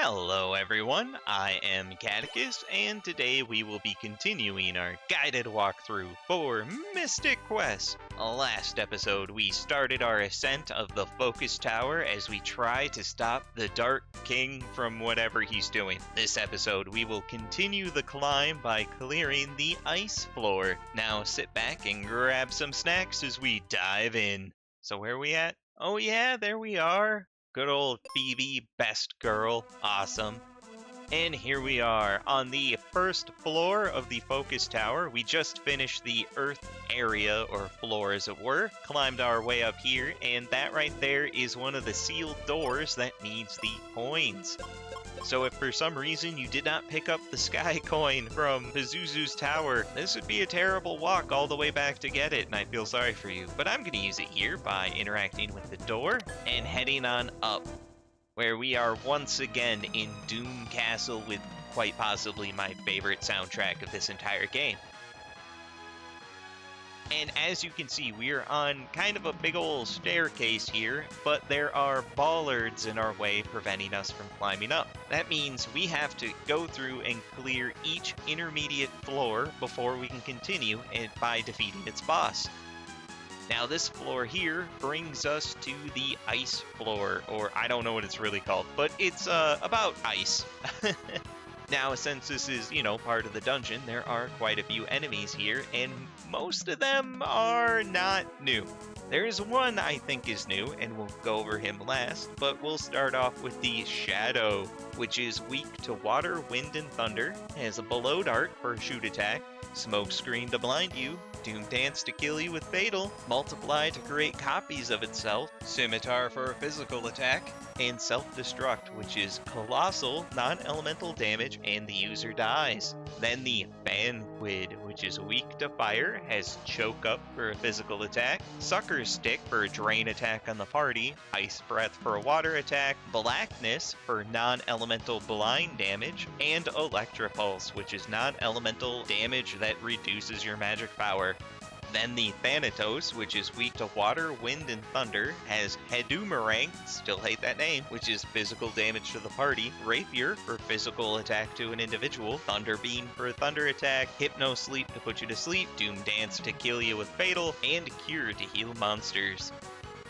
Hello everyone, I am Catechus, and today we will be continuing our guided walkthrough for Mystic Quest. Last episode we started our ascent of the Focus Tower as we try to stop the Dark King from whatever he's doing. This episode we will continue the climb by clearing the ice floor. Now sit back and grab some snacks as we dive in. So where are we at? Oh yeah, there we are. Good old Phoebe, best girl, awesome. And here we are on the first floor of the Focus Tower. We just finished the Earth area, or floor as it were, climbed our way up here, and that right there is one of the sealed doors that needs the coins. So if for some reason you did not pick up the sky coin from Pazuzu's tower, this would be a terrible walk all the way back to get it, and I feel sorry for you. But I'm going to use it here by interacting with the door and heading on up, where we are once again in Doom Castle with quite possibly my favorite soundtrack of this entire game. And as you can see, we're on kind of a big old staircase here, but there are bollards in our way preventing us from climbing up. That means we have to go through and clear each intermediate floor before we can continue by defeating its boss. Now this floor here brings us to the ice floor, or I don't know what it's really called, but it's about ice. Now, since this is, part of the dungeon, there are quite a few enemies here, and most of them are not new. There is one I think is new, and we'll go over him last, but we'll start off with the Shadow, which is weak to water, wind, and thunder, has a below dart for a shoot attack, smoke screen to blind you, doom dance to kill you with fatal, multiply to create copies of itself, scimitar for a physical attack, and self-destruct, which is colossal non-elemental damage and the user dies. Then the Banquid, which is weak to fire, has choke up for a physical attack, sucker stick for a drain attack on the party, ice breath for a water attack, blackness for non-elemental blind damage, and electropulse, which is non-elemental damage that reduces your magic power. Then the Thanatos, which is weak to water, wind, and thunder, has Hedoomerang, still hate that name, which is physical damage to the party, Rapier for physical attack to an individual, Thunder Beam for a thunder attack, Hypno Sleep to put you to sleep, Doom Dance to kill you with fatal, and Cure to heal monsters.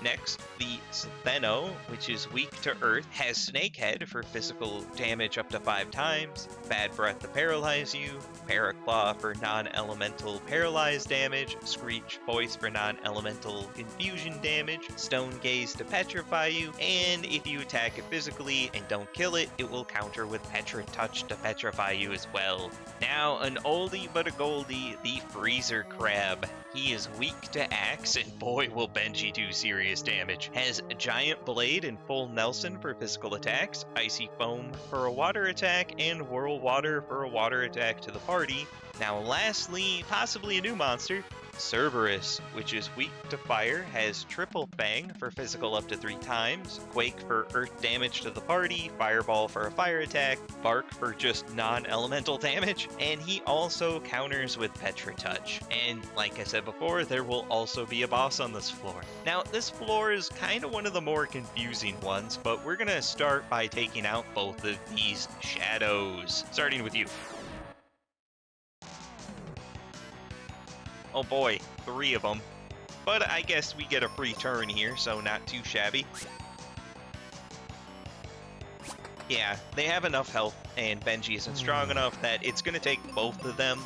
Next, the Stheno, which is weak to earth, has Snakehead for physical damage up to 5 times, Bad Breath to paralyze you, Paraclaw for non-elemental paralyzed damage, Screech Voice for non-elemental confusion damage, Stone Gaze to petrify you, and if you attack it physically and don't kill it, it will counter with Petra Touch to petrify you as well. Now, an oldie but a goldie, the Freezer Crab. He is weak to axe, and boy will Benji do serious damage. Has Giant Blade and Full Nelson for physical attacks, Icy Foam for a water attack, and Whirl Water for a water attack to the party. Now lastly, possibly a new monster, Cerberus, which is weak to fire, has Triple Fang for physical up to 3 times, Quake for earth damage to the party, Fireball for a fire attack, Bark for just non-elemental damage, and he also counters with Petra Touch. And like I said before, there will also be a boss on this floor. Now this floor is kind of one of the more confusing ones, but we're gonna start by taking out both of these shadows, starting with you. Oh boy, 3 of them. But I guess we get a free turn here, so not too shabby. Yeah, they have enough health, and Benji isn't strong enough that it's going to take both of them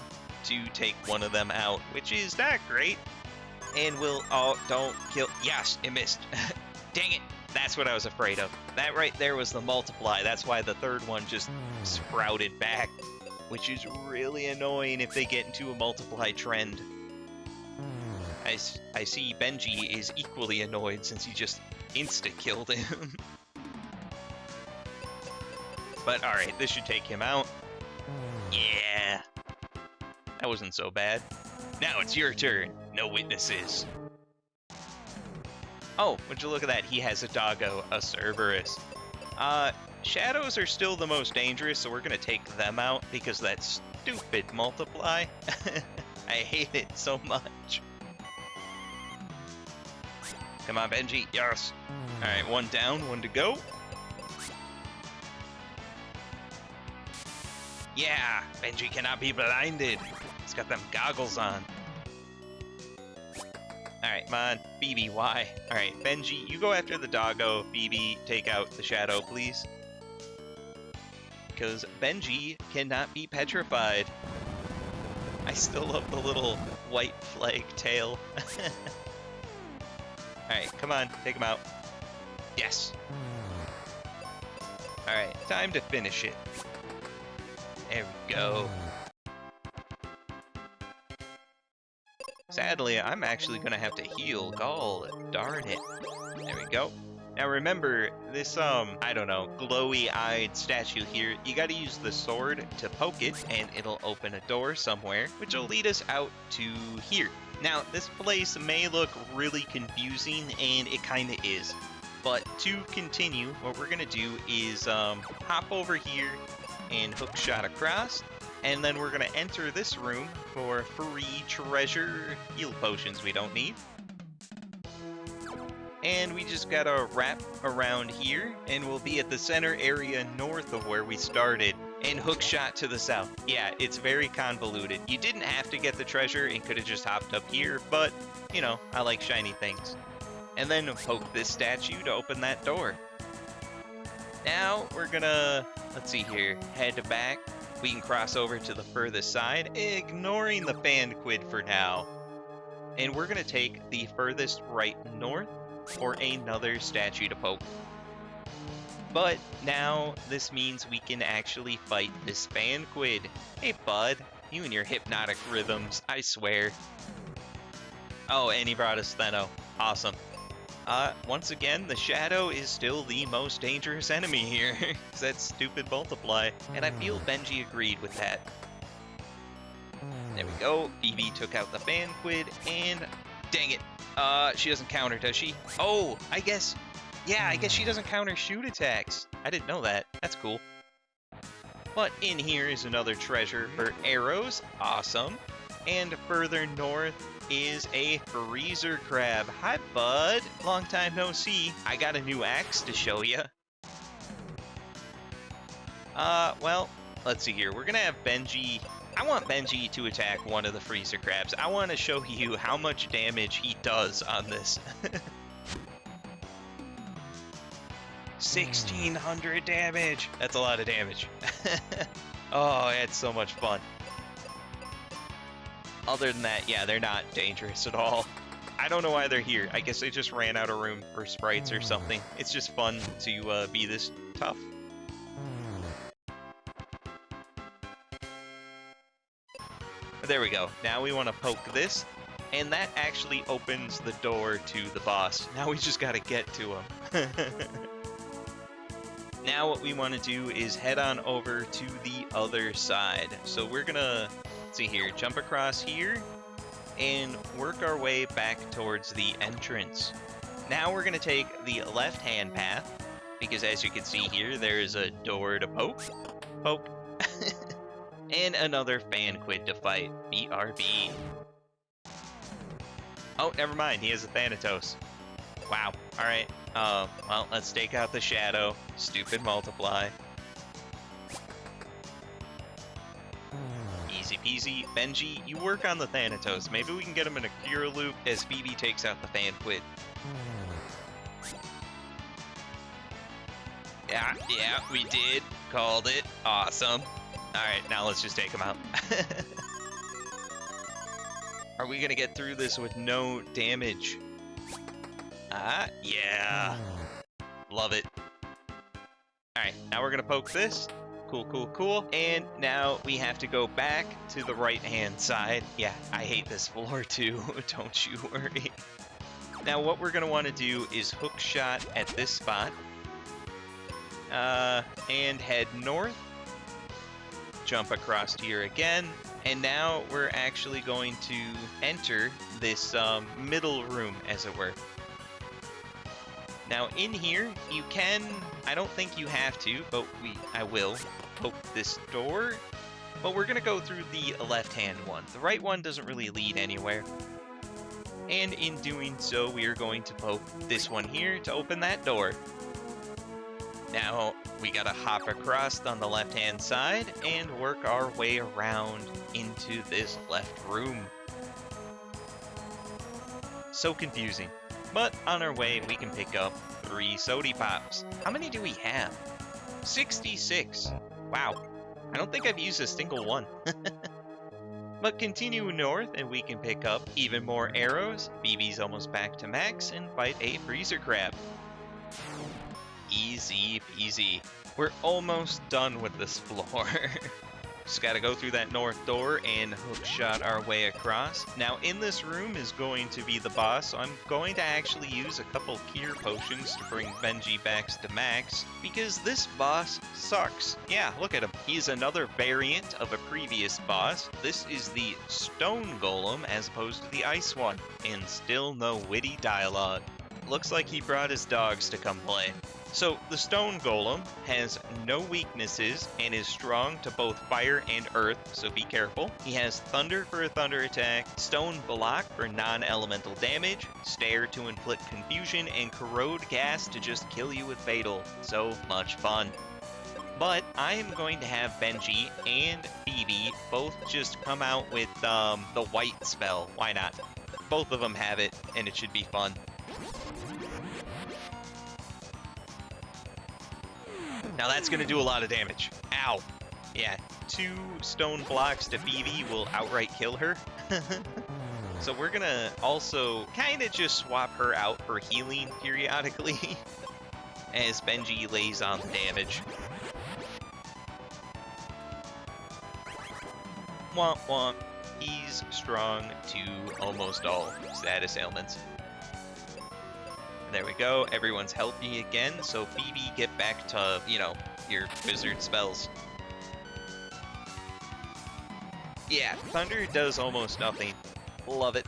to take one of them out, which is not great. And we'll... Oh, don't kill... Yes, it missed. Dang it. That's what I was afraid of. That right there was the multiply. That's why the third one just sprouted back, which is really annoying if they get into a multiply trend. I see Benji is equally annoyed since he just insta-killed him. But alright, this should take him out. Yeah! That wasn't so bad. Now it's your turn. No witnesses. Oh, would you look at that? He has a doggo, a Cerberus. Shadows are still the most dangerous, so we're gonna take them out because that stupid multiply. I hate it so much. Come on, Benji. Yes. Alright, 1 down, 1 to go. Yeah, Benji cannot be blinded. He's got them goggles on. Alright, come on. BB, why? Alright, Benji, you go after the doggo. BB, take out the shadow, please. Because Benji cannot be petrified. I still love the little white flag tail. Alright, come on, take him out. Yes. Alright, time to finish it. There we go. Sadly, I'm actually gonna have to heal. Gall, darn it. There we go. Now remember, this, I don't know, glowy-eyed statue here, you gotta use the sword to poke it, and it'll open a door somewhere, which will lead us out to here. Now, this place may look really confusing, and it kinda is. But to continue, what we're gonna do is, hop over here and hook shot across, and then we're gonna enter this room for free treasure heal potions we don't need. And we just gotta wrap around here, and we'll be at the center area north of where we started, and hook shot to the south. Yeah, it's very convoluted. You didn't have to get the treasure and could have just hopped up here, but, you know, I like shiny things. And then poke this statue to open that door. Now we're gonna, let's see here, head back. We can cross over to the furthest side, ignoring the fan quid for now. And we're gonna take the furthest right north for another statue to poke. But now this means we can actually fight this fan quid. Hey bud, you and your hypnotic rhythms, I swear. Oh, and he brought us Steno. Awesome. Once again, the shadow is still the most dangerous enemy here. It's that stupid multiply, and I feel Benji agreed with that. There we go. BB took out the fan quid, and dang it. She doesn't counter, does she? Oh, I guess she doesn't counter shoot attacks. I didn't know that. That's cool. But in here is another treasure for arrows. Awesome. And further north is a freezer crab. Hi, bud. Long time no see. I got a new axe to show you. Well, let's see here. We're gonna have Benji. I want Benji to attack one of the freezer crabs. I want to show you how much damage he does on this. 1,600 damage. That's a lot of damage. Oh, it's so much fun. Other than that, yeah, they're not dangerous at all. I don't know why they're here. I guess they just ran out of room for sprites or something. It's just fun to be this tough. There we go. Now we want to poke this, and that actually opens the door to the boss. Now we just got to get to him. Now what we want to do is head on over to the other side. So we're gonna, let's see here, jump across here and work our way back towards the entrance. Now we're gonna take the left-hand path, because as you can see here, there is a door to poke, and another fan quid to fight, BRB. Oh, never mind, he has a Thanatos. Wow, alright. Well, let's take out the shadow. Stupid multiply. Easy peasy. Benji, you work on the Thanatos. Maybe we can get him in a cure loop as BB takes out the fan quid. Yeah, we did. Called it. Awesome. Alright, now let's just take him out. Are we gonna get through this with no damage? Yeah. Love it. Alright, now we're gonna poke this. Cool. And now we have to go back to the right-hand side. Yeah, I hate this floor too, don't you worry. Now what we're gonna want to do is hook shot at this spot. And head north. Jump across here again. And now we're actually going to enter this middle room, as it were. Now in here, you can, I don't think you have to, but I will poke this door. But we're gonna go through the left-hand one. The right one doesn't really lead anywhere. And in doing so, we are going to poke this one here to open that door. Now we gotta hop across on the left-hand side and work our way around into this left room. So confusing. But on our way, we can pick up 3 Sody Pops. How many do we have? 66. Wow. I don't think I've used a single one. But continue north and we can pick up even more arrows. BB's almost back to max and fight a freezer crab. Easy peasy. We're almost done with this floor. Just gotta go through that north door and hookshot our way across. Now in this room is going to be the boss, so I'm going to actually use a couple cure potions to bring Benji back to max, because this boss sucks. Yeah, look at him. He's another variant of a previous boss. This is the stone golem as opposed to the ice one, and still no witty dialogue. Looks like he brought his dogs to come play. So, the Stone Golem has no weaknesses and is strong to both fire and earth, so be careful. He has Thunder for a thunder attack, Stone Block for non-elemental damage, Stare to inflict confusion, and Corrode Gas to just kill you with Fatal. So much fun. But I am going to have Benji and BB both just come out with the white spell. Why not? Both of them have it, and it should be fun. Now that's going to do a lot of damage. Ow. Yeah, 2 stone blocks to BB will outright kill her. So we're going to also kind of just swap her out for healing periodically as Benji lays on the damage. Womp womp. He's strong to almost all status ailments. There we go, everyone's healthy again, so BB, get back to, you know, your wizard spells. Yeah, Thunder does almost nothing. Love it.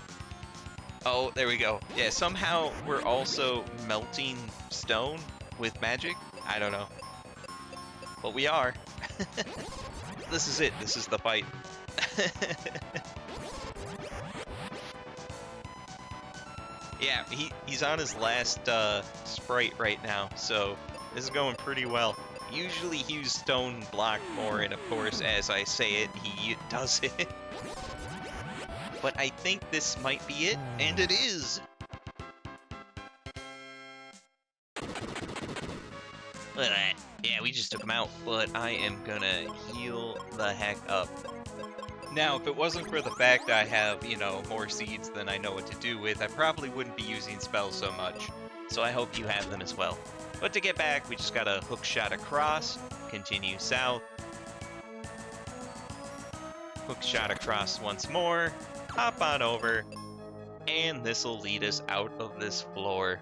Oh, there we go. Yeah, somehow we're also melting stone with magic. I don't know. But we are. This is it. This is the fight. Yeah, he's on his last sprite right now, so this is going pretty well. Usually he uses Stone Block more, and of course, as I say it, he does it. But I think this might be it, and it is! Look at that. Yeah, we just took him out, but I am gonna heal the heck up. Now, if it wasn't for the fact I have, you know, more seeds than I know what to do with, I probably wouldn't be using spells so much. So I hope you have them as well. But to get back, we just gotta hook shot across, continue south, hook shot across once more, hop on over, and this'll lead us out of this floor.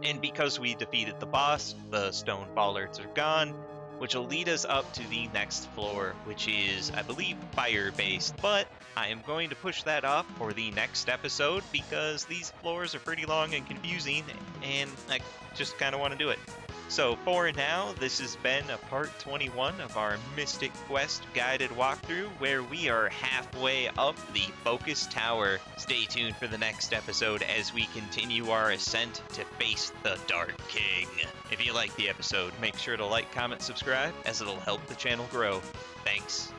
And because we defeated the boss, the stone bollards are gone, which will lead us up to the next floor, which is, I believe, fire-based. But I am going to push that off for the next episode because these floors are pretty long and confusing, and I just kind of want to do it. So for now, this has been a part 21 of our Mystic Quest guided walkthrough, where we are halfway up the Focus Tower. Stay tuned for the next episode as we continue our ascent to face the Dark King. If you liked the episode, make sure to like, comment, subscribe, as it'll help the channel grow. Thanks.